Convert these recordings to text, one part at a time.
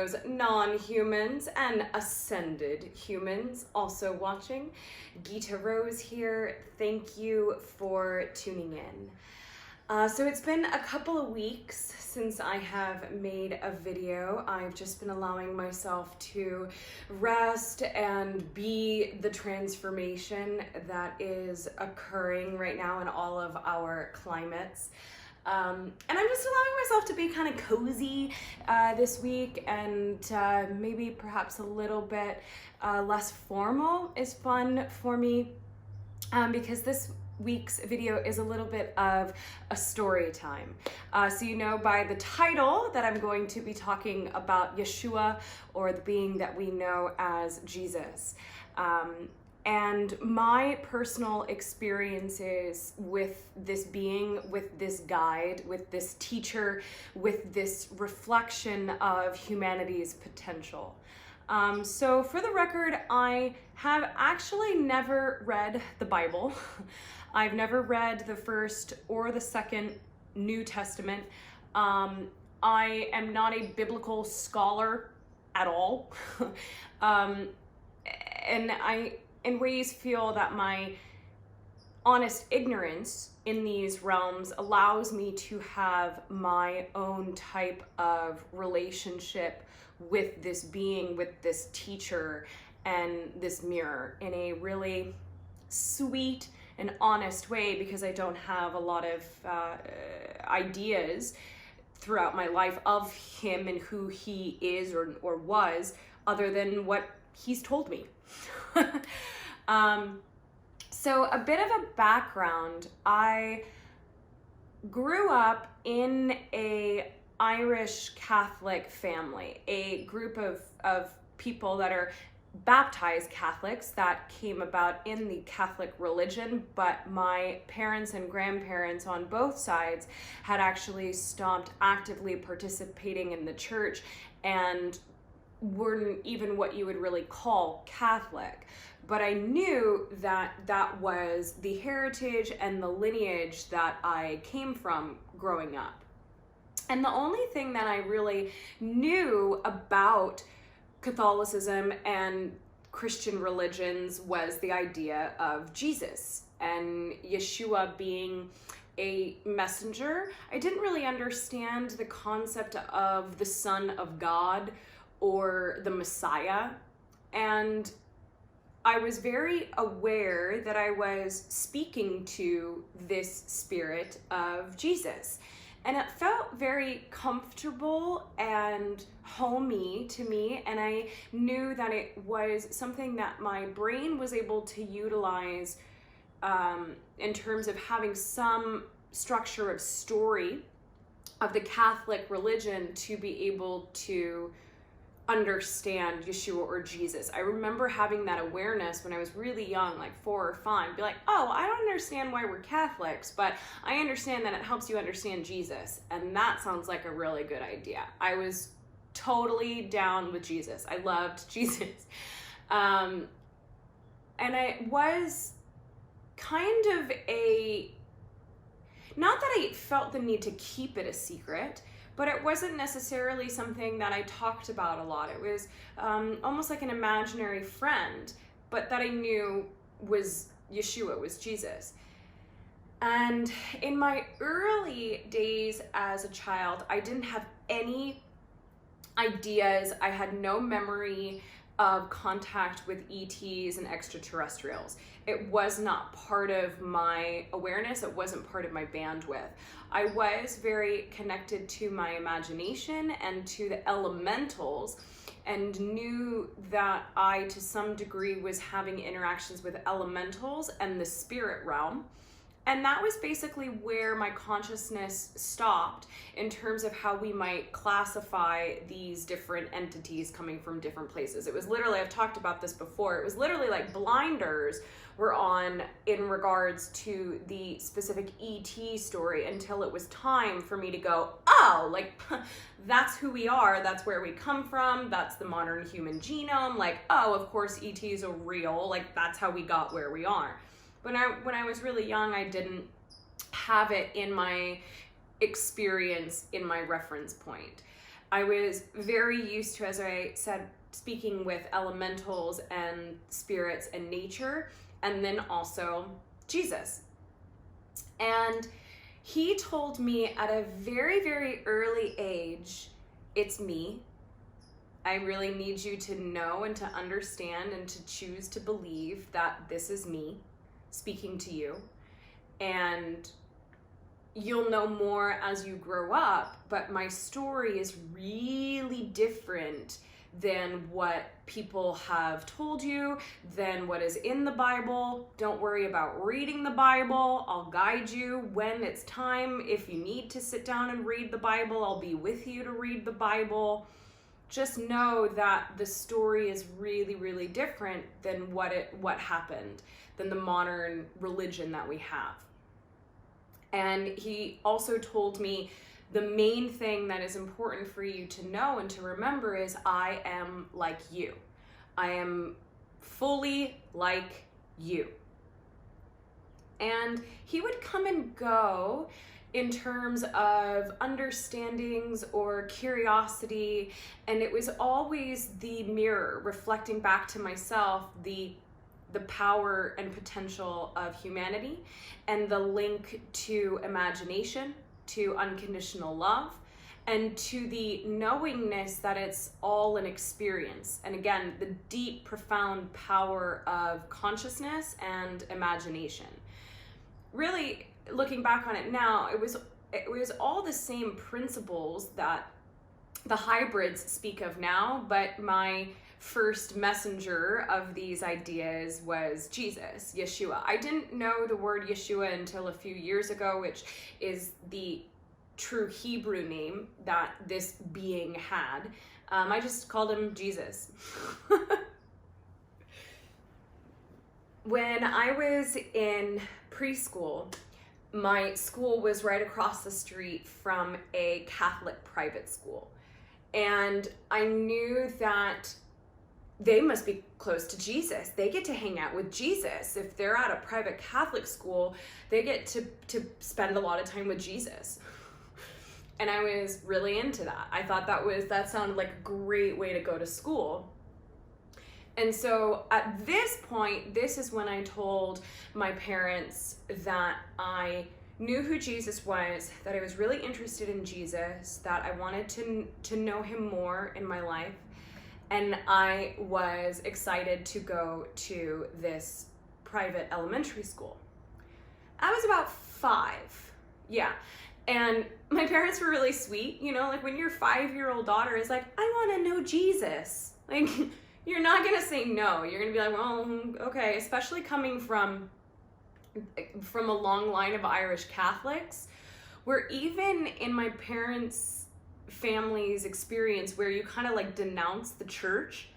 those non-humans and ascended humans also watching. Gita Rose here. Thank you for tuning in. So it's been a couple of weeks since I have made a video. I've just been allowing myself to rest and be the transformation that is occurring right now in all of our climates. And I'm just allowing myself to be kind of cozy this week, and maybe perhaps a little bit less formal is fun for me, because this week's video is a little bit of a story time. So you know by the title that I'm going to be talking about Yeshua, or the being that we know as Jesus. And my personal experiences with this being, with this guide, with this teacher, with this reflection of humanity's potential. So for the record, I have actually never read the Bible. I've never read the first or the second New Testament. I am not a biblical scholar at all. And I, in ways, feel that my honest ignorance in these realms allows me to have my own type of relationship with this being, with this teacher, and this mirror in a really sweet and honest way, because I don't have a lot of ideas throughout my life of him and who he is or was, other than what he's told me. So a bit of a background. I grew up in a Irish Catholic family, a group of people that are baptized Catholics that came about in the Catholic religion, but my parents and grandparents on both sides had actually stopped actively participating in the church and weren't even what you would really call Catholic. But I knew that that was the heritage and the lineage that I came from growing up. And the only thing that I really knew about Catholicism and Christian religions was the idea of Jesus and Yeshua being a messenger. I didn't really understand the concept of the Son of God or the Messiah. And I was very aware that I was speaking to this spirit of Jesus. And it felt very comfortable and homey to me, and I knew that it was something that my brain was able to utilize in terms of having some structure of story of the Catholic religion to be able to understand Yeshua or Jesus. I remember having that awareness when I was really young, like 4 or 5, be like, oh, I don't understand why we're Catholics, but I understand that it helps you understand Jesus. And that sounds like a really good idea. I was totally down with Jesus. I loved Jesus. And I was kind of not that I felt the need to keep it a secret, but it wasn't necessarily something that I talked about a lot. It was almost like an imaginary friend, but that I knew was Yeshua, was Jesus. And in my early days as a child, I didn't have any ideas. I had no memory of contact with ETs and extraterrestrials. It was not part of my awareness. It wasn't part of my bandwidth. I was very connected to my imagination and to the elementals, and knew that I, to some degree, was having interactions with elementals and the spirit realm. And that was basically where my consciousness stopped in terms of how we might classify these different entities coming from different places. It was literally, I've talked about this before, it was literally like blinders were on in regards to the specific ET story until it was time for me to go, oh, like, that's who we are, that's where we come from, that's the modern human genome, like, oh, of course ETs are real, like, that's how we got where we are. When I was really young, I didn't have it in my experience, in my reference point. I was very used to, as I said, speaking with elementals and spirits and nature, and then also Jesus. And he told me at a very, very early age, it's me. I really need you to know and to understand and to choose to believe that this is me speaking to you. And you'll know more as you grow up, but my story is really different than what people have told you, than what is in the Bible. Don't worry about reading the Bible. I'll guide you when it's time. If you need to sit down and read the Bible, I'll be with you to read the Bible. Just know that the story is really, really different than what happened, than the modern religion that we have. And he also told me the main thing that is important for you to know and to remember is I am like you. I am fully like you. And he would come and go in terms of understandings or curiosity, and it was always the mirror reflecting back to myself the power and potential of humanity and the link to imagination, to unconditional love, and to the knowingness that it's all an experience. And again, the deep, profound power of consciousness and imagination. Really, looking back on it now, it was all the same principles that the hybrids speak of now, but my first messenger of these ideas was Jesus, Yeshua. I didn't know the word Yeshua until a few years ago, which is the true Hebrew name that this being had. I just called him Jesus. When I was in preschool, my school was right across the street from a Catholic private school. And I knew that they must be close to Jesus. They get to hang out with Jesus. If they're at a private Catholic school, they get to spend a lot of time with Jesus. And I was really into that. I thought that sounded like a great way to go to school. And so at this point, this is when I told my parents that I knew who Jesus was, that I was really interested in Jesus, that I wanted to know him more in my life. And I was excited to go to this private elementary school. I was about 5, yeah. And my parents were really sweet, like when your 5-year-old daughter is like, I want to know Jesus. Like, you're not going to say no. You're going to be like, well, okay, especially coming from a long line of Irish Catholics, where even in my parents' family's experience where you kind of like denounce the church,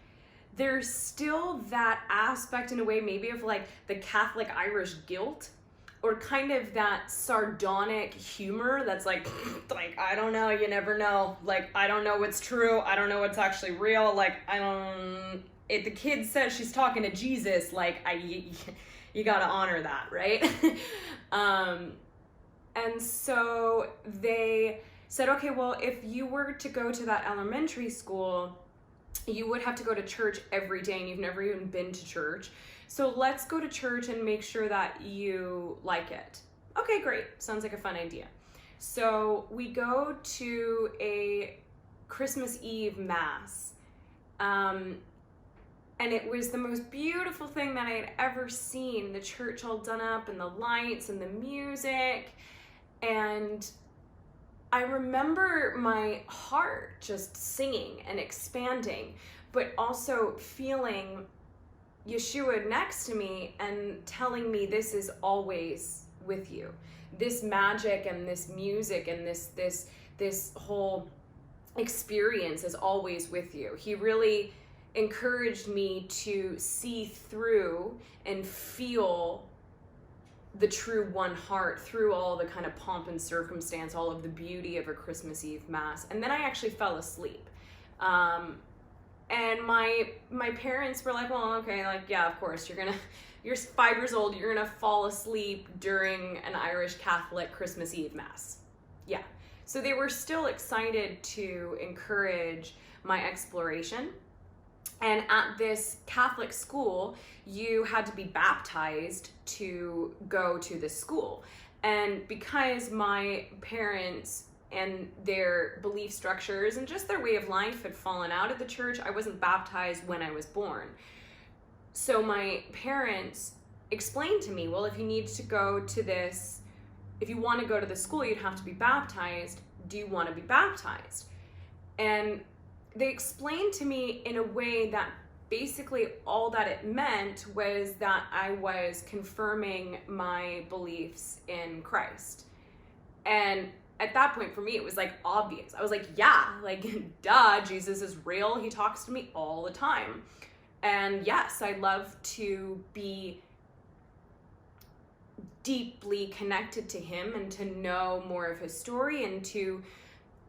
there's still that aspect in a way maybe of like the Catholic Irish guilt, or kind of that sardonic humor that's like I don't know, you never know, like I don't know what's true, I don't know what's actually real, like if the kid says she's talking to Jesus, like you gotta honor that, right? And so they said, okay, well, if you were to go to that elementary school, you would have to go to church every day, and you've never even been to church. So let's go to church and make sure that you like it. Okay, great. Sounds like a fun idea. So we go to a Christmas Eve Mass. And it was the most beautiful thing that I had ever seen. The church all done up and the lights and the music. And I remember my heart just singing and expanding, but also feeling Yeshua next to me and telling me this is always with you. This magic and this music and this whole experience is always with you. He really encouraged me to see through and feel the true one heart through all the kind of pomp and circumstance, all of the beauty of a Christmas Eve Mass. And then I actually fell asleep. And my parents were like, well, okay, like, yeah, of course, you're 5 years old, you're gonna fall asleep during an Irish Catholic Christmas Eve Mass. Yeah. So they were still excited to encourage my exploration. And at this Catholic school, you had to be baptized to go to this school. And because my parents and their belief structures and just their way of life had fallen out of the church, I wasn't baptized when I was born. So my parents explained to me, well, if you need to go to this, if you want to go to the school, you'd have to be baptized. Do you want to be baptized? And they explained to me in a way that basically all that it meant was that I was confirming my beliefs in Christ. And at that point for me, it was like obvious. I was like, yeah, like, duh, Jesus is real. He talks to me all the time. And yes, I love to be deeply connected to him and to know more of his story and to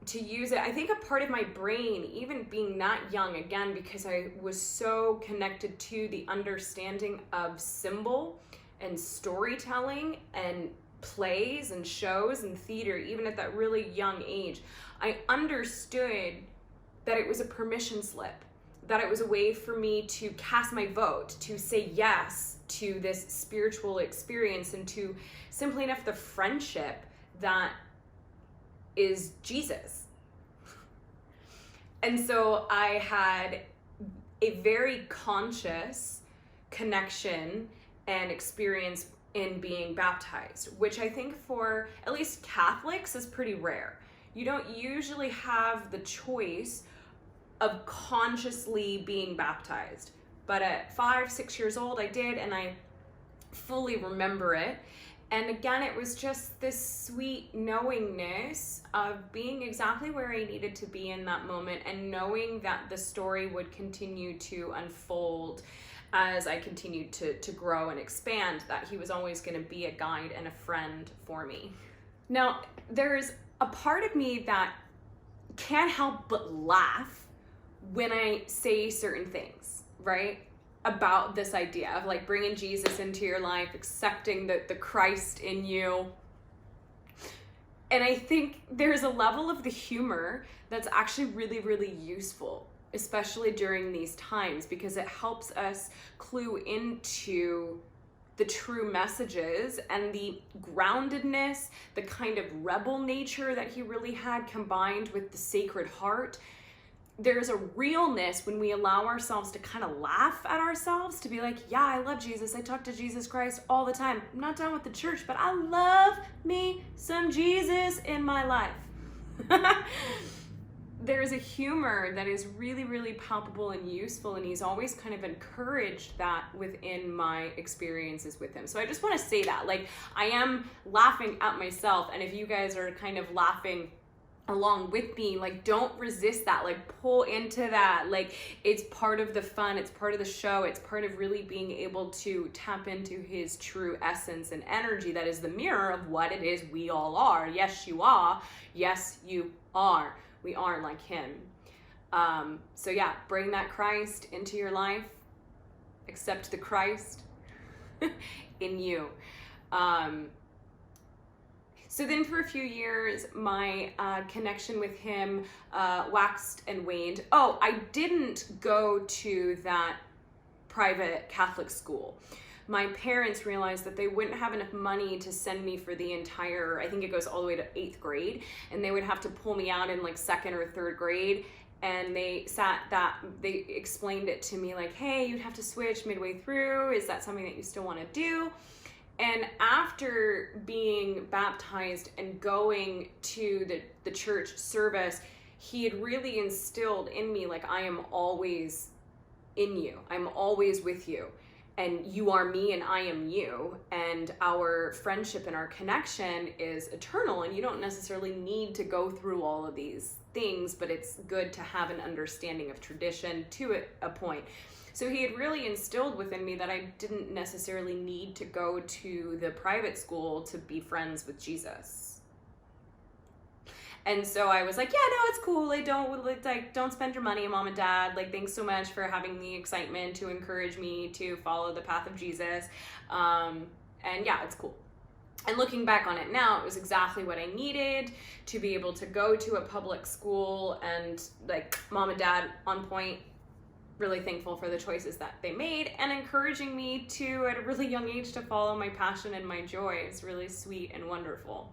use it. I think a part of my brain, even being that young, again, because I was so connected to the understanding of symbol and storytelling and plays and shows and theater, even at that really young age, I understood that it was a permission slip, that it was a way for me to cast my vote, to say yes to this spiritual experience and to simply enough the friendship that is Jesus. And so I had a very conscious connection and experience in being baptized, which I think for at least Catholics is pretty rare. You don't usually have the choice of consciously being baptized. But at 5, 6 years old, I did, and I fully remember it. And again, it was just this sweet knowingness of being exactly where I needed to be in that moment and knowing that the story would continue to unfold as I continued to grow and expand, that he was always going to be a guide and a friend for me. Now, there's a part of me that can't help but laugh when I say certain things, right? About this idea of like bringing Jesus into your life, accepting the Christ in you. And I think there's a level of the humor that's actually really, really useful, especially during these times, because it helps us clue into the true messages and the groundedness, the kind of rebel nature that he really had combined with the Sacred Heart. There's a realness when we allow ourselves to kind of laugh at ourselves, to be like, yeah, I love Jesus. I talk to Jesus Christ all the time. I'm not done with the church, but I love me some Jesus in my life. There's a humor that is really, really palpable and useful, and he's always kind of encouraged that within my experiences with him. So I just want to say that, like, I am laughing at myself, and if you guys are kind of laughing along with me, like, don't resist that, like, pull into that. Like, it's part of the fun, it's part of the show, it's part of really being able to tap into his true essence and energy that is the mirror of what it is we all are. Yes, you are. Yes, you are. We are like him. So yeah, bring that Christ into your life. Accept the Christ in you. So then for a few years, my connection with him waxed and waned. Oh, I didn't go to that private Catholic school. My parents realized that they wouldn't have enough money to send me for the entire, I think it goes all the way to 8th grade, and they would have to pull me out in like 2nd or 3rd grade. And they explained it to me like, hey, you'd have to switch midway through. Is that something that you still want to do? And after being baptized and going to the church service, he had really instilled in me, like, I am always in you. I'm always with you. And you are me and I am you. And our friendship and our connection is eternal. And you don't necessarily need to go through all of these things, but it's good to have an understanding of tradition to a point. So he had really instilled within me that I didn't necessarily need to go to the private school to be friends with Jesus. And so I was like, yeah, no, it's cool. Don't spend your money, mom and dad. Like, thanks so much for having the excitement to encourage me to follow the path of Jesus. And yeah, it's cool. And looking back on it now, it was exactly what I needed to be able to go to a public school, and like mom and dad on point, really thankful for the choices that they made and encouraging me to, at a really young age, to follow my passion and my joy. It's really sweet and wonderful.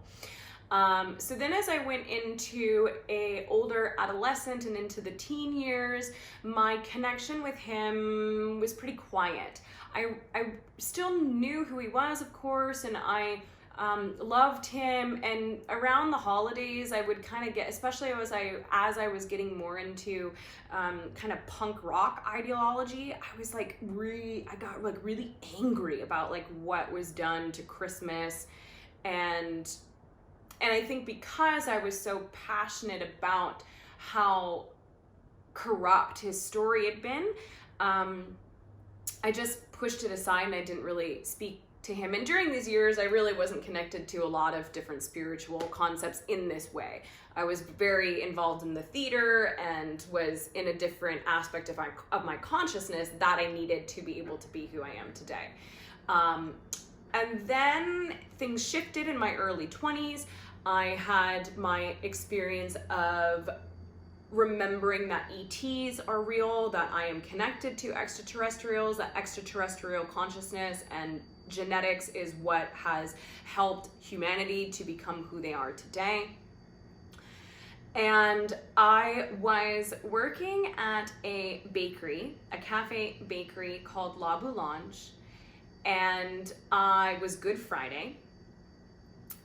So then as I went into a older adolescent and into the teen years, my connection with him was pretty quiet. I still knew who he was, of course, and I loved him. And around the holidays, I would kind of get, especially as I was getting more into kind of punk rock ideology, I got like really angry about like what was done to Christmas. And I think because I was so passionate about how corrupt his story had been, I just pushed it aside and I didn't really speak to him. And during these years, I really wasn't connected to a lot of different spiritual concepts in this way. I was very involved in the theater and was in a different aspect of my consciousness that I needed to be able to be who I am today. And then things shifted in my early 20s. I had my experience of remembering that ETs are real, that I am connected to extraterrestrials, that extraterrestrial consciousness and genetics is what has helped humanity to become who they are today. And I was working at a bakery, a cafe bakery called La Boulange, and I was Good Friday.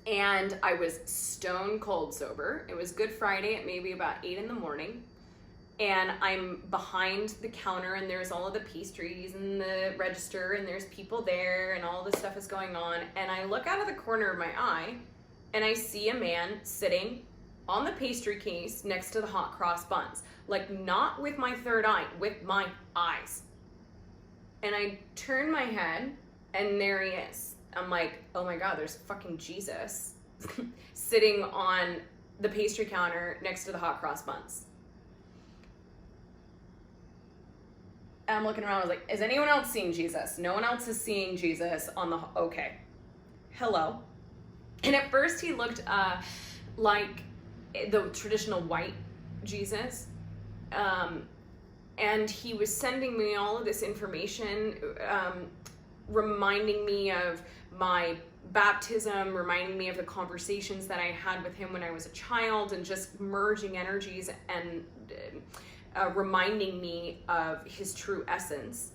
And I was stone cold sober. It was Good Friday at maybe about 8 in the morning. And I'm behind the counter and there's all of the pastries and the register and there's people there and all this stuff is going on. And I look out of the corner of my eye and I see a man sitting on the pastry case next to the hot cross buns. Like, not with my third eye, with my eyes. And I turn my head and there he is. I'm like, oh my God, there's fucking Jesus sitting on the pastry counter next to the hot cross buns. And I'm looking around, I was like, is anyone else seeing Jesus? No one else is seeing Jesus on the, okay. Hello. And at first he looked like the traditional white Jesus. And he was sending me all of this information, reminding me of my baptism, reminding me of the conversations that I had with him when I was a child, and just merging energies and reminding me of his true essence.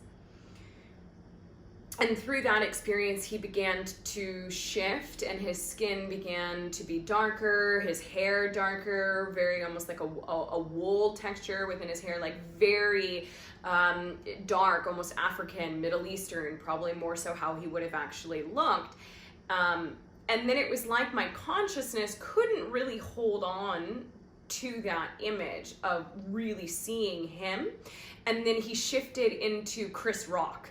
And through that experience, he began to shift and his skin began to be darker, his hair darker, very almost like a wool texture within his hair, like very dark, almost African, Middle Eastern, probably more so how he would have actually looked. And then it was like my consciousness couldn't really hold on to that image of really seeing him. And then he shifted into Chris Rock.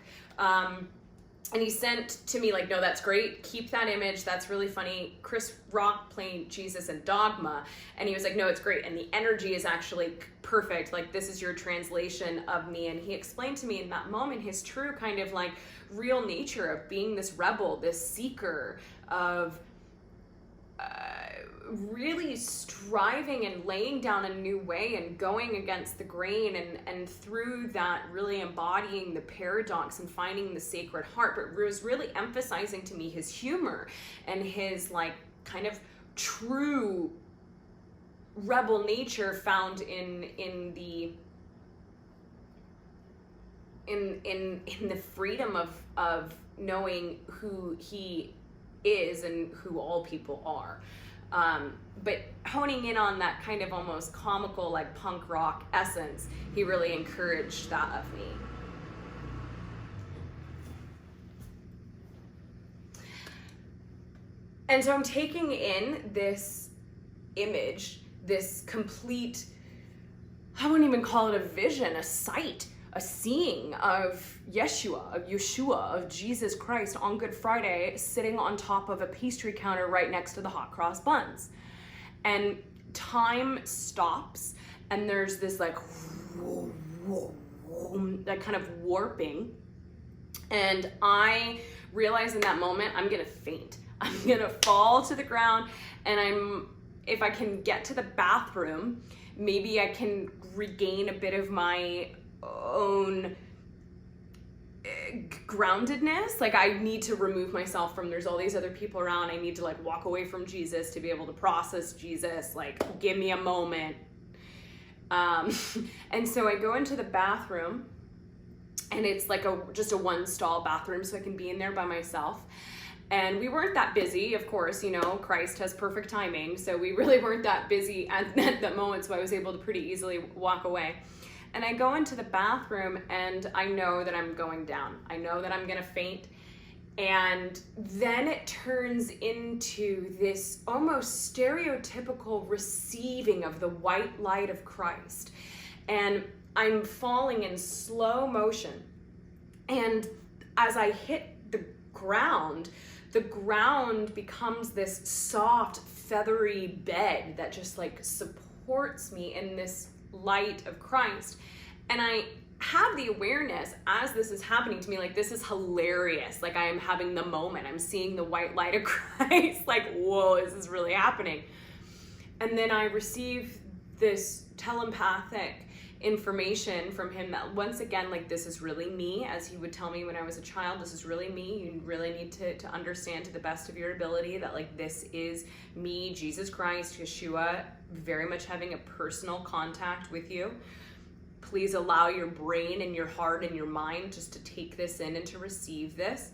And he sent to me like, no, that's great. Keep that image. That's really funny. Chris Rock playing Jesus in Dogma. And he was like, no, it's great. And the energy is actually perfect. Like, this is your translation of me. And he explained to me in that moment his true kind of like real nature of being this rebel, this seeker, of really striving and laying down a new way and going against the grain, and through that really embodying the paradox and finding the sacred heart, but was really emphasizing to me his humor and his like kind of true rebel nature found in the freedom of knowing who he is and who all people are. But honing in on that kind of almost comical, like punk rock essence, he really encouraged that of me. And so I'm taking in this image, this complete, I wouldn't even call it a vision, a sight, a seeing of Yeshua, of Jesus Christ on Good Friday, sitting on top of a pastry counter right next to the hot cross buns. And time stops, and there's this like, that kind of warping. And I realize in that moment, I'm gonna faint. I'm gonna fall to the ground, and if I can get to the bathroom, maybe I can regain a bit of my own groundedness. Like, I need to remove myself from, there's all these other people around. I need to like walk away from Jesus to be able to process Jesus. Like, give me a moment. And so I go into the bathroom, and it's like just a one stall bathroom, so I can be in there by myself. And we weren't that busy, of course, you know, Christ has perfect timing. So we really weren't that busy at that moment. So I was able to pretty easily walk away. And I go into the bathroom, and I know that I'm going down. I know that I'm going to faint. And then it turns into this almost stereotypical receiving of the white light of Christ. And I'm falling in slow motion. And as I hit the ground becomes this soft, feathery bed that just like supports me in this light of Christ. And I have the awareness as this is happening to me, like, this is hilarious. Like, I am having the moment. I'm seeing the white light of Christ. Like, whoa, this is really happening. And then I receive this telepathic information from him that, once again, like, this is really me, as he would tell me when I was a child. This is really me. You really need to understand to the best of your ability that, like, this is me, Jesus Christ, Yeshua, very much having a personal contact with you. Please allow your brain and your heart and your mind just to take this in and to receive this.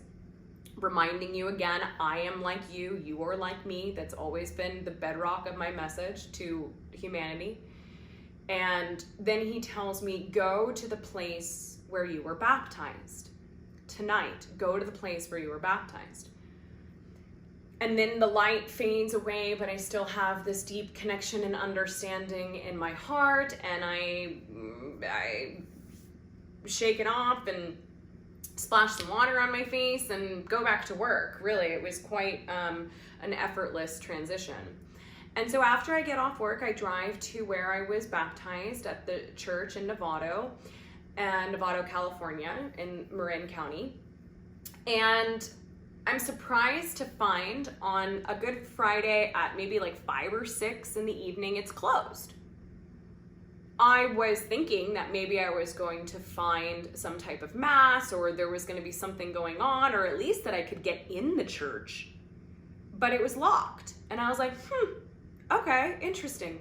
Reminding you again, I am like you, you are like me. That's always been the bedrock of my message to humanity. And then he tells me, go to the place where you were baptized. Tonight, go to the place where you were baptized. And then the light fades away, but I still have this deep connection and understanding in my heart, and I shake it off and splash some water on my face and go back to work. Really, it was quite an effortless transition. And so after I get off work, I drive to where I was baptized at the church in Novato, California, in Marin County. And I'm surprised to find on a Good Friday at maybe like 5 or 6 in the evening, it's closed. I was thinking that maybe I was going to find some type of mass, or there was going to be something going on, or at least that I could get in the church, but it was locked. And I was like, okay, interesting.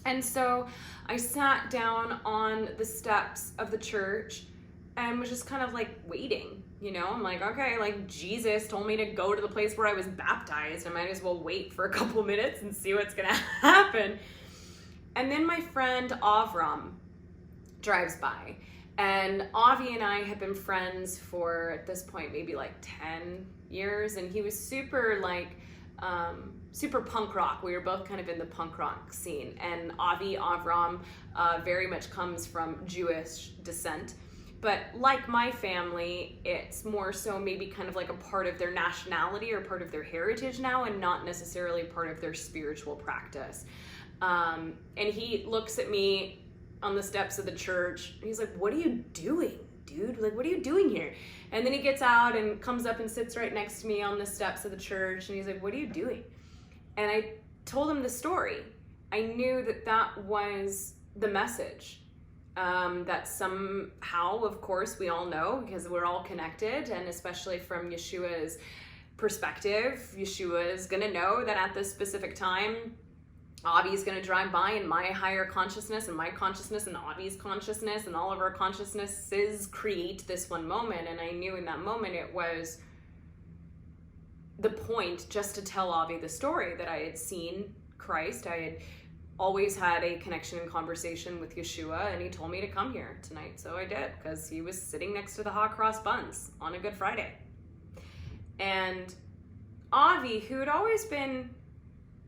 And so I sat down on the steps of the church and was just kind of like waiting, you know? I'm like, okay, like, Jesus told me to go to the place where I was baptized. I might as well wait for a couple minutes and see what's gonna happen. And then my friend Avram drives by, and Avi and I had been friends for, at this point, maybe like 10 years, and he was super like, super punk rock. We were both kind of in the punk rock scene, and Avram very much comes from Jewish descent. But like my family, it's more so maybe kind of like a part of their nationality or part of their heritage now, and not necessarily part of their spiritual practice. And he looks at me on the steps of the church. He's like, what are you doing, dude? Like, what are you doing here? And then he gets out and comes up and sits right next to me on the steps of the church. And he's like, what are you doing? And I told him the story. I knew that that was the message. That somehow, of course, we all know, because we're all connected, and especially from Yeshua's perspective, Yeshua is going to know that at this specific time, Avi's going to drive by, and my higher consciousness and my consciousness and Avi's consciousness and all of our consciousnesses create this one moment. And I knew in that moment it was the point just to tell Avi the story that I had seen Christ. I had always had a connection and conversation with Yeshua, and he told me to come here tonight. So I did, because he was sitting next to the hot cross buns on a Good Friday. And Avi, who had always been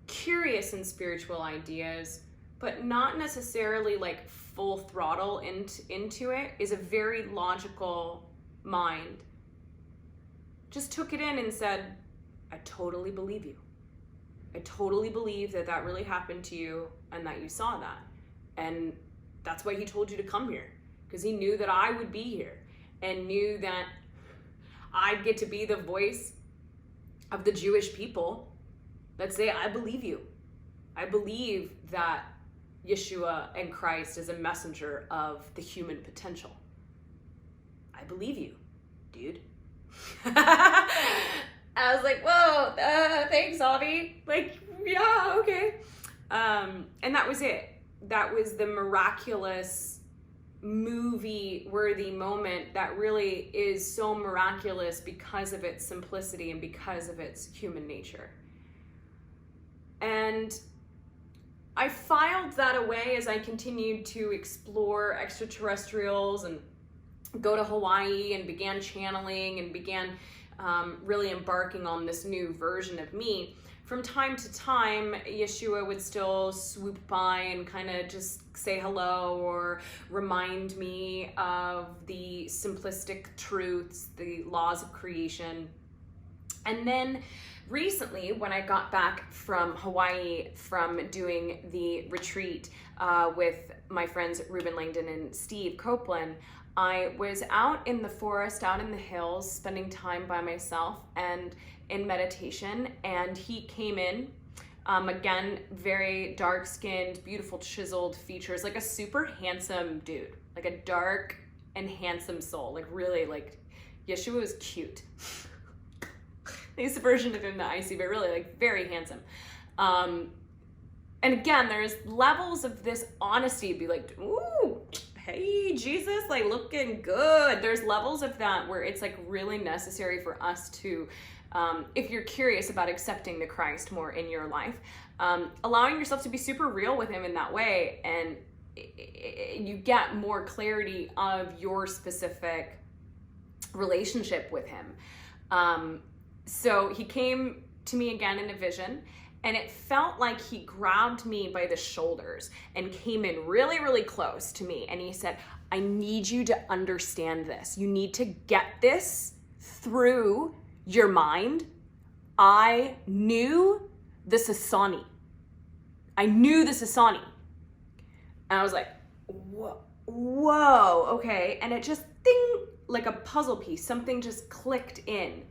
curious in spiritual ideas, but not necessarily like full throttle into it, is a very logical mind, just took it in and said, I totally believe you. I totally believe that that really happened to you and that you saw that. And that's why he told you to come here, because he knew that I would be here and knew that I'd get to be the voice of the Jewish people that say, I believe you. I believe that Yeshua and Christ is a messenger of the human potential. I believe you, dude. I was like, whoa, thanks, Avi. Like, yeah, okay. And that was it. That was the miraculous movie-worthy moment that really is so miraculous because of its simplicity and because of its human nature. And I filed that away as I continued to explore extraterrestrials and go to Hawaii and began channeling and began really embarking on this new version of me. From time to time, Yeshua would still swoop by and kind of just say hello or remind me of the simplistic truths, the laws of creation. And then recently, when I got back from Hawaii from doing the retreat with my friends Ruben Langdon and Steve Copeland, I was out in the forest, out in the hills, spending time by myself and in meditation, and he came in, again, very dark-skinned, beautiful chiseled features, like a super handsome dude, like a dark and handsome soul, like really, like, Yeshua was cute. He's the version of him that I see, but really, like, very handsome. And again, there's levels of this honesty, be like, ooh, hey, Jesus, like, looking good. There's levels of that where it's, like, really necessary for us to, if you're curious about accepting the Christ more in your life, allowing yourself to be super real with him in that way, and you get more clarity of your specific relationship with him. So he came to me again in a vision, and it felt like he grabbed me by the shoulders and came in really, really close to me. And he said, I need you to understand this. You need to get this through your mind. I knew the Sasani. I knew the Sasani. And I was like, whoa, okay. And it just, ding, like a puzzle piece, something just clicked in.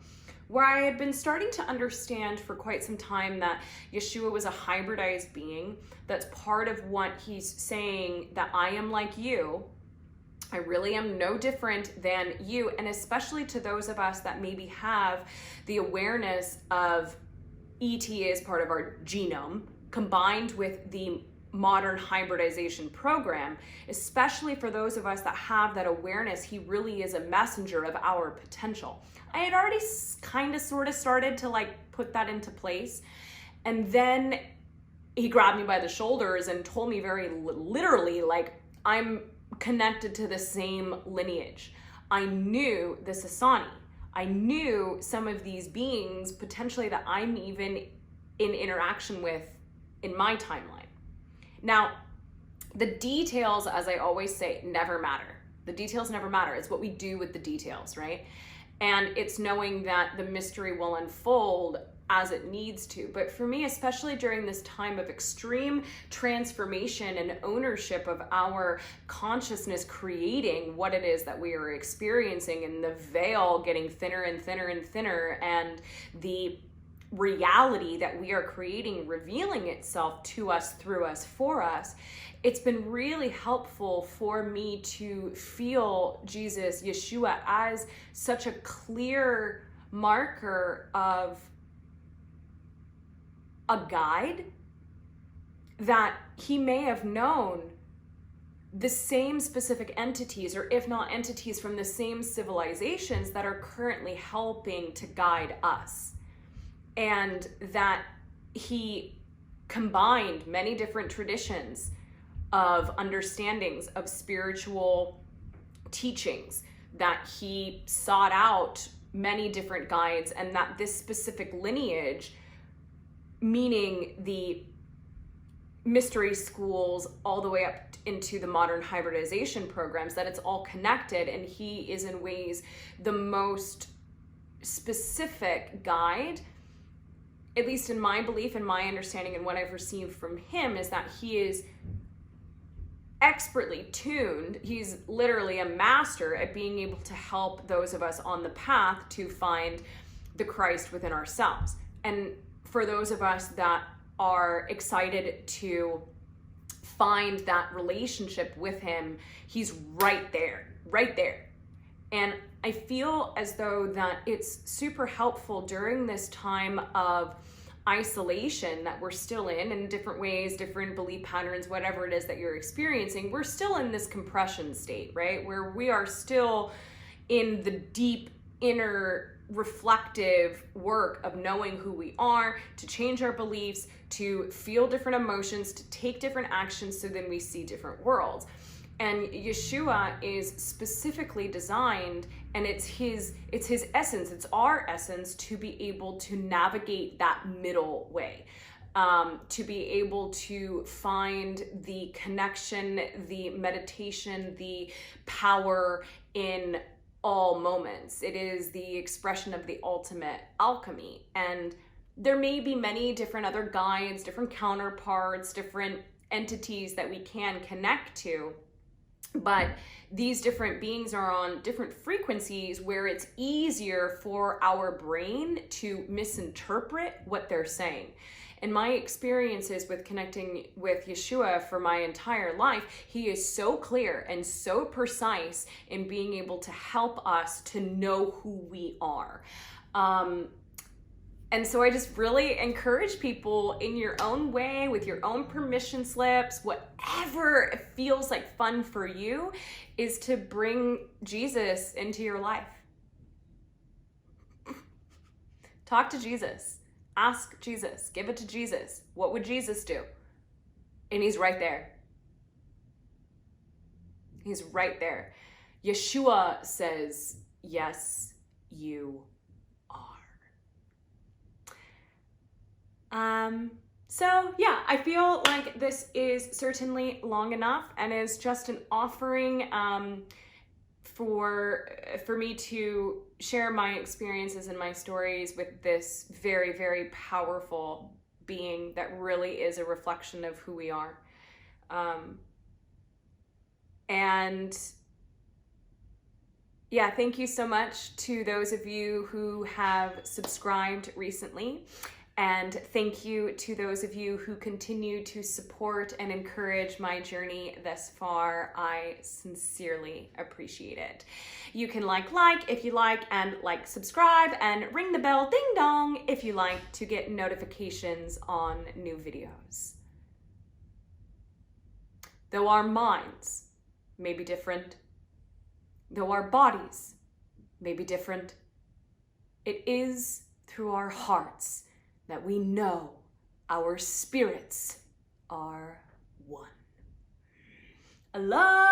Where I had been starting to understand for quite some time that Yeshua was a hybridized being. That's part of what he's saying, that I am like you. I really am no different than you. And especially to those of us that maybe have the awareness of ET as part of our genome, combined with the modern hybridization program, especially for those of us that have that awareness, he really is a messenger of our potential. I had already kind of sort of started to like put that into place. And then he grabbed me by the shoulders and told me very literally, like, I'm connected to the same lineage. I knew the Sasani. I knew some of these beings potentially that I'm even in interaction with in my timeline. Now, the details, as I always say, never matter. The details never matter. It's what we do with the details, right? And it's knowing that the mystery will unfold as it needs to. But for me, especially during this time of extreme transformation and ownership of our consciousness, creating what it is that we are experiencing, and the veil getting thinner and thinner and thinner, and the reality that we are creating revealing itself to us, through us, for us, it's been really helpful for me to feel Jesus, Yeshua, as such a clear marker of a guide, that he may have known the same specific entities, or if not entities from the same civilizations, that are currently helping to guide us. And that he combined many different traditions of understandings of spiritual teachings, that he sought out many different guides, and that this specific lineage, meaning the mystery schools all the way up into the modern hybridization programs, that it's all connected, and he is in ways the most specific guide, at least in my belief and my understanding and what I've received from him, is that he is expertly tuned. He's literally a master at being able to help those of us on the path to find the Christ within ourselves. And for those of us that are excited to find that relationship with him, he's right there, right there. And I feel as though that it's super helpful during this time of isolation that we're still in different ways, different belief patterns, whatever it is that you're experiencing. We're still in this compression state, right? Where we are still in the deep inner reflective work of knowing who we are, to change our beliefs, to feel different emotions, to take different actions, so then we see different worlds. And Yeshua is specifically designed, and it's his essence, it's our essence, to be able to navigate that middle way, to be able to find the connection, the meditation, the power in all moments. It is the expression of the ultimate alchemy. And there may be many different other guides, different counterparts, different entities that we can connect to. But these different beings are on different frequencies where it's easier for our brain to misinterpret what they're saying. In my experiences with connecting with Yeshua for my entire life, he is so clear and so precise in being able to help us to know who we are. And so I just really encourage people, in your own way, with your own permission slips, whatever feels like fun for you, is to bring Jesus into your life. Talk to Jesus. Ask Jesus. Give it to Jesus. What would Jesus do? And he's right there. He's right there. Yeshua says, yes, you are. So yeah, I feel like this is certainly long enough and is just an offering for me to share my experiences and my stories with this very, very powerful being that really is a reflection of who we are. And yeah, thank you so much to those of you who have subscribed recently. And thank you to those of you who continue to support and encourage my journey thus far. I sincerely appreciate it. You can like if you like, and subscribe, and ring the bell ding dong if you like to get notifications on new videos. Though our minds may be different, though our bodies may be different, it is through our hearts that we know our spirits are one. I love